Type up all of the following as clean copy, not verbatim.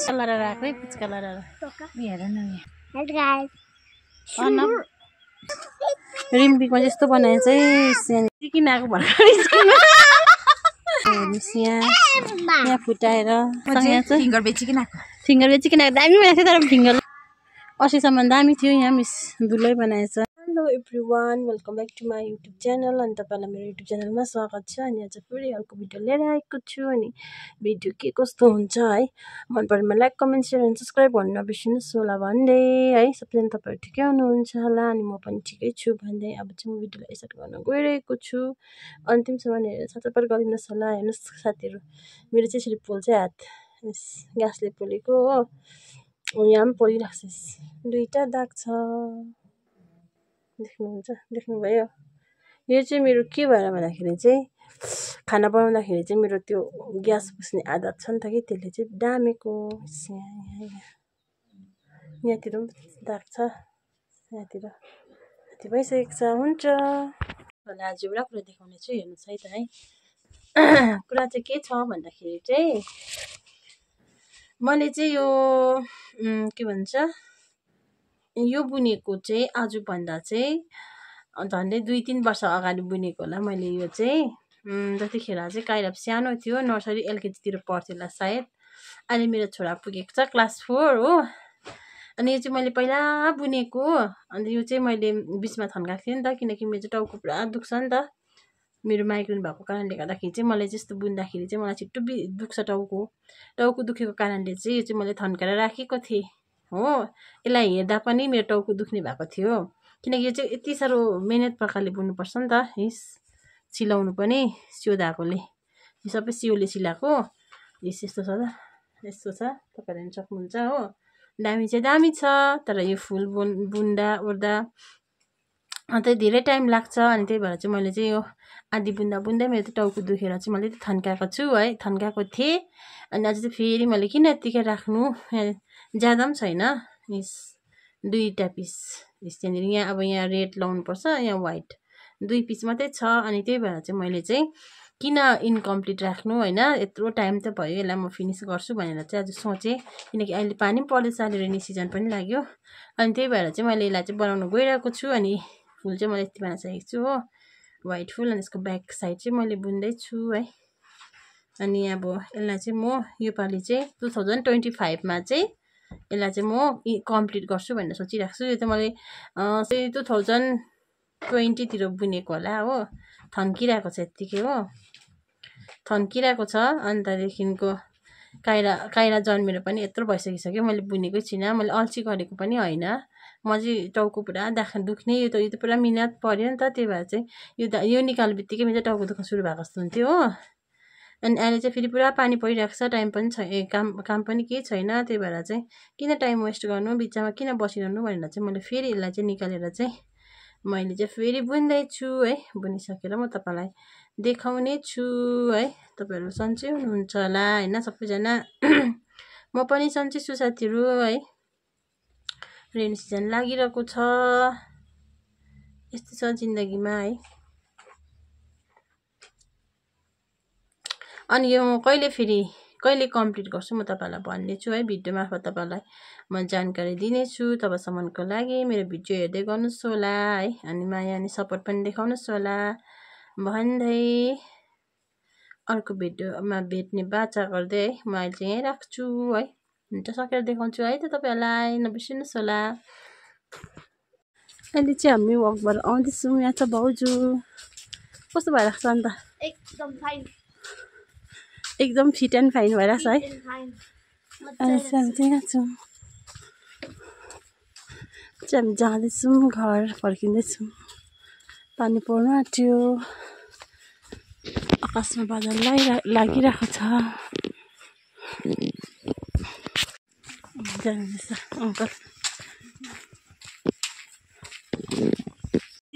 colour आएको है peach colour हेर न रिम्पीको यस्तो बनाए चाहिँ किन आएको भर्खरै यहाँ फुटाएर फिङ्गर बेचिकन आएको दामी बनाएको थियो तर फिङ्गर 80 सम्म दामी थियो यहाँ मिस दुलै बनाएछ hello everyone welcome back to my YouTube channel अनि तपाईँलाई मेरो युट्युब च्यानलमा स्वागत छ अनि आज फेरि अर्को भिडियो लिएर आएको छु अनि भिडियो के कस्तो हुन्छ है मन परेमा लाइक कमेन्ट सेयर अनि सब्सक्राइब गर्नु नबिर्सिनुहोस् होला भन्दै है सबैजना तपाईँहरू ठिकै हुनुहुन्छ होला अनि म पनि ठिकै छु भन्दै अब चाहिँ म भिडियोलाई स्टार्ट गर्न गइरहेको छु अन्तिमसम्म हेरेर सपोर्ट गरिदिनुहोस् होला हेर्नुहोस् साथीहरू मेरो चाहिँ यसरी पोल्छ हात ग्यासले पोलेको हो यहाँ पनि पोलिरहेको छ दुईटा दाग छ देख्नुहुन्छ देख्नुभयो यो चाहिँ मेरो के भएर भन्दाखेरि चाहिँ खाना बनाउँदाखेरि चाहिँ मेरो त्यो ग्यास पुस्ने आदत छ नि त कि त्यसले चाहिँ डामेको यहाँतिर पनि दाग छ यहाँतिर यति भइसकेको छ हुन्छ आज एउटा कुरा देखाउने छु हेर्नुहोस् है त है कुरा चाहिँ के छ भन्दाखेरि चाहिँ मैले चाहिँ यो के भन्छ यो बुनेको चाहिँ आजभन्दा चाहिँ झन्डै 2-3 वर्ष अगाडि बुनेको होला मैले यो चाहिँ जतिखेर चाहिँ काइरा सानो थियो नर्सरी एलकेजीतिर पढ्थ्यो होला सायद अहिले मेरो छोरा पुगेको छ क्लास 4 हो अनि यो चाहिँ मैले पहिला बुनेको अन्त यो चाहिँ मैले बिचमा थन्काएको थिएँ नि त किनकि मेरो चाहिँ टाउको पुरा दुख्छ नि त मेरो माइग्रेन भएको कारणले गर्दाखेरि चाहिँ मलाई चाहिँ यस्तो बुन्दाखेरि चाहिँ मलाई छिट्टो दुख्छ टाउको दुखेको कारणले चाहिँ यो चाहिँ मैले थन्काएर राखेको थिएँ हो यसलाई हेर्दा पनि मेरो टाउको दुख्ने भएको थियो किनकि यो चाहिँ यति साह्रो मेहनत प्रकारले बुन्नुपर्छ नि त हिस सिलाउनु पनि सियो धागोले यो सबै सियोले सिलाएको यस यस्तो छ त यस्तो छ तपाईँहरू हेर्न सक्नुहुन्छ हो दामी चाहिँ दामी छ तर यो फुल बुन्दा ओर्दा अन्त धेरै टाइम लाग्छ अनि त्यही भएर चाहिँ मैले चाहिँ यो आधी बुन्दै मेरो टाउको दुखेर चाहिँ मैले थन्काएको छु है थन्काएको थिएँ अनि अझै चाहिँ फेरि मैले किन यत्तिकै राख्नु ज्यादा पनि छैन यस 2टा पिस त्यहाँनिर यहाँ अब यहाँ रेड लाउनुपर्छ यहाँ व्हाइट 2 पिस मात्रै छ अनि त्यही भएर चाहिँ मैले चाहिँ किन इन्कम्प्लिट राख्नु होइन यत्रो टाइम त भयो यसलाई म फिनिस गर्छु भनेर चाहिँ आज सोचेँ किनकि अहिले पानी पनि पर्दैछ अहिले रेनी सिजन पनि लाग्यो अनि त्यही भएर चाहिँ मैले यसलाई चाहिँ बनाउनु गइरहेको छु अनि फुल चाहिँ मैले यति बनाइसकेको छु हो व्हाइट फुल अनि यसको ब्याक साइड चाहिँ मैले बुन्दैछु है अनि अब यसलाई चाहिँ म योपालि चाहिँ 2025 मा चाहिँ यसलाई चाहिँ म कम्प्लिट गर्छु भनेर सोचिरहेको छु यो चाहिँ मैले 2020 तिर बुनेको होला हो थन्किरहेको छ यत्तिकै हो थन्किरहेको छ अन्तदेखिको काइरा जन्मेर पनि यत्रो भइसकिसक्यो मैले बुनेकै छुइनँ मैले अल्छी गरेको पनि होइन म चाहिँ टाउको पुरा दुख्ने यो त पुरा मिहिनेत पर्यो नि त त्यही भएर चाहिँ यो निकाल्ने बित्तिकै मेरो टाउको दुख्न सुरु भएको जस्तो हुन्थ्यो हो अनि अहिले चाहिँ फेरि पुरा पानी परिरहेको छ टाइम पनि छैन काम पनि केही छैन त्यही भएर चाहिँ किन टाइम वेस्ट गर्नु बिचमा किन बसिरहनु भनेर चाहिँ मैले फेरि यसलाई चाहिँ निकालेर चाहिँ मैले चाहिँ फेरि बुन्दैछु है बुनिसकेर म तपाईँलाई देखाउने छु है तपाईँहरू सन्चै हुनुहुन्छ होला होइन सबैजना म पनि सन्चै छु साथीहरू है रेनी सिजन लागिरहेको छ यस्तो छ जिन्दगीमा है अनि यो कहिले कम्प्लिट गर्छु म तपाईँलाई भन्नेछु है भिडियो मार्फत तपाईँलाई म जानकारी दिनेछु तबसम्मको लागि मेरो भिडियो हेर्दै गर्नुहोस् होला है अनि माया अनि सपोर्ट पनि देखाउनुहोस् होला भन्दै अर्को भिडियोमा भेट्ने बाचा गर्दै है म अहिले चाहिँ यहीँ राख्छु है हुन्छ सकेर देखाउँछु है त तपाईँहरूलाई नबिर्सिनुहोस् होला अहिले चाहिँ हामी वकबाट आउँदैछौँ यहाँ छ भाउजू कस्तो भइरहेको छ अन्त एकदम फिट एन्ड फाइन भइरहेको छ है अहिले चाहिँ हामी चाहिँ यहाँ छौँ हामी जाँदैछौँ घर फर्किँदैछौँ पानी पर्नु आँट्यो आकाशमा बादल लागिरहेको छ जाँदैछ अङ्कल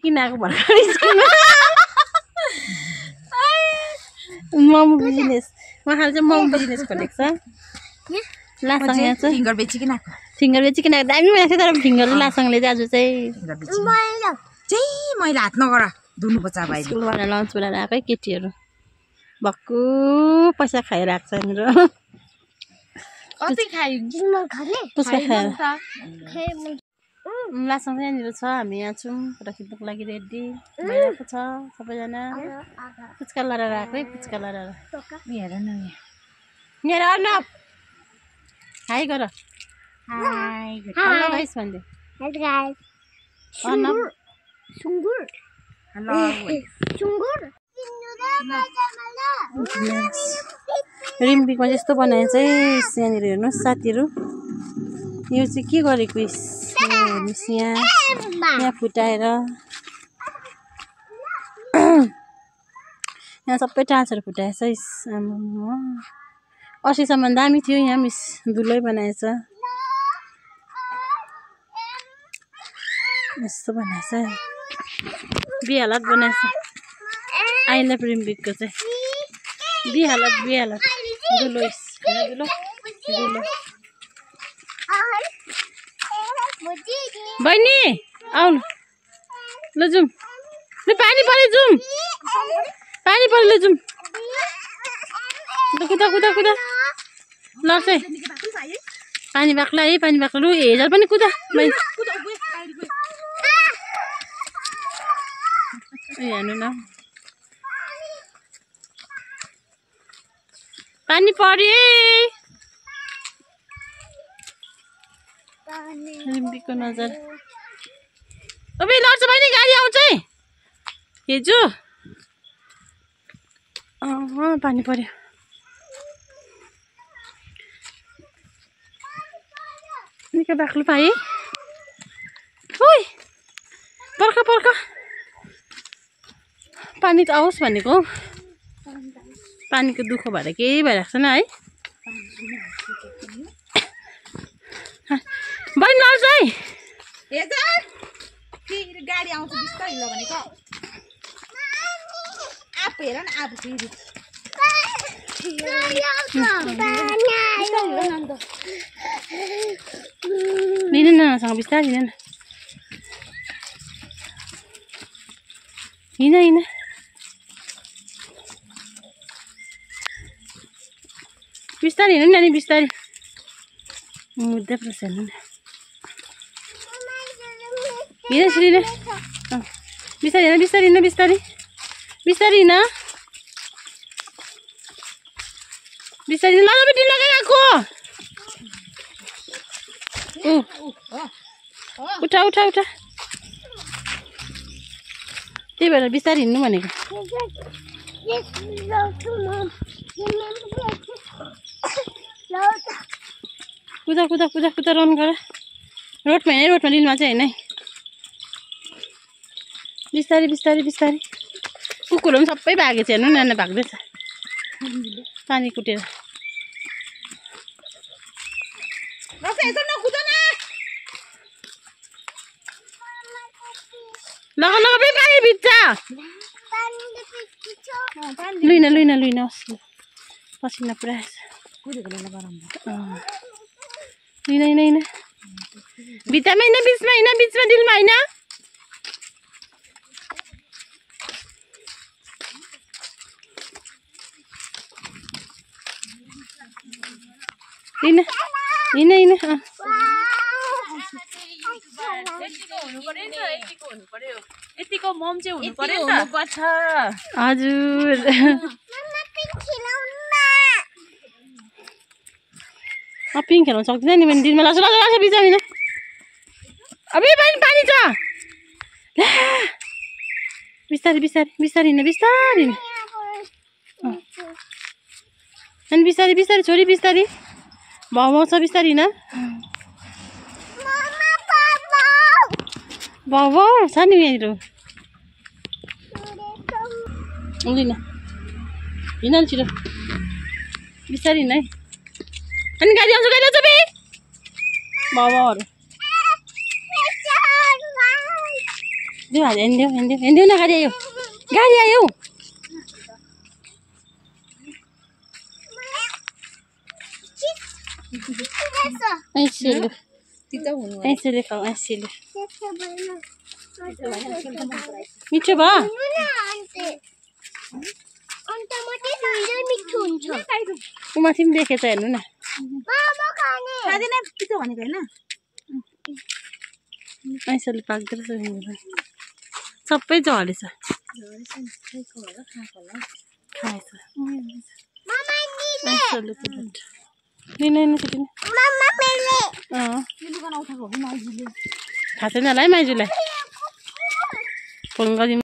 किन आएको भर्खरै मोमो बिजनेस उहाँले चाहिँ मोमो बिजनेस खोलेको छ लासाङ यहाँ चाहिँ फिङ्गर बेचिकन आएको दामी बनाएको थियो तर फिङ्गरले लासाङले चाहिँ आज चाहिँ मैला हात नगर धुनुपर्छ भाइ स्कुलबाट लन्च बनाएर आएकै केटीहरू भक्कु पैसा खाइरहेको छ मेरो कति खायो पुच्का खाएर लास्टमा यहाँनिर छ हामी यहाँ छौँ फोटो खिच्नुको लागि रेडी भइरहेको छ सबैजना पुच्का लडाएर आएको है पुच्का लडाएर हेर न यहाँ अर्नव हाई गर हाई हेलो गाइस भन्दै अर्नव हेलो रिम्बिकमा चाहिँ यस्तो बनाए चाहिँ यहाँनिर हेर्नुहोस् साथीहरू यो चाहिँ के गरेको हेर्नुहोस् यहाँ फुटाएर यहाँ सबै टाँचहरू फुटाएछ अस्तिसम्म दामी थियो यहाँ मिस धुलै बनाएछ यस्तो बनाएछ बिहालत बनाएछ आई लभ रिम्बिकको चाहिँ बिहालत धुलो धुलो बहिनी आउनु ल जाउँ ल पानी पऱ्यो जाउँ पानी पऱ्यो ल जाउँ कुदा कुदा कुदा ल चाहिँ पानी बाक्ला है पानी बाक्ला लु हेरेर पनि कुदा हेर्नु न पानी पऱ्यो रिम्बीको नजर अबे लड्छ बहिनी गाडी आउँछ है हिजो पानी पऱ्यो निकै बाक्लो पाएँ ओइ पर्ख पर्ख पानी त आओस् भनेको पानीको दुःख भएर केही भइरहेको छैन है बहिनी लड्छ है गाडी आउँछ बिस्तारै ल भनेको आप हेर न आप फेरि लिन न सँग बिस्तारै लिन हिँड बिस्तारै हिँड्नु नानी बिस्तारै मुद्दा पर्छ हेर्नु न हिँड सिँढी बिस्तारै हिँड बिस्तारै हिँड बिस्तारै बिस्तारै हिँड बिस्तारै लगाबे ढिलो लगाइरहेको उठा उठा उठा त्यही भएर बिस्तारै हिँड्नु भनेको कुदा कुदा कुदा कुदा रन गर रोडमा हिँड रोडमा लिनुमा चाहिँ होइन है बिस्तारै बिस्तारै बिस्तारै कुकुरहरू पनि सबै भागेछ हेर्नु नाना भाग्दैछ पानी कुटेर लगा लगा फेरि पानी भिज्छ लुइन लुइन लुइन पसिना पुरा हिँड हिँड हिँड भित्तामा हिँड बिचमा हिँड बिचमा दिलमा हिँड हिँड हिँड हिँड यतिको मम चाहिँ हुनु पर्यो नि त हजुर पिङ खेलाउन सक्दैन नि मैले दिनमा लाग्छ लाग्छ लाग्छ बिचमा हिँड अबे पानी छ ला बिस्तारै बिस्तारै बिस्तारै हिँड बिस्तारै हिँड अनि बिस्तारै बिस्तारै छोरी बिस्तारै भाउ छ बिस्तारै हिँड भाउ भाउ छ नि यहाँनिर हुँदैन हिँड छिटो बिस्तारै हिँड है अनि गाडी आउँछ बे भाउ भाउहरू देऊ हाल हिँड्देऊ हिँड्देऊ हिँड्देऊ न गाडी आयो ऐसे खाऊ ऐसे मिठो भयो मिठो हुन्छ ऊ माथि पनि देखेछ हेर्नु न खाँदैन पितो भनेको होइन ऐसोले पाक्दो रहेछ सबै झरेछ खाएछ ऐसोले लिन थाहा छैन होला है माइजूलाई फोन गरिदिनु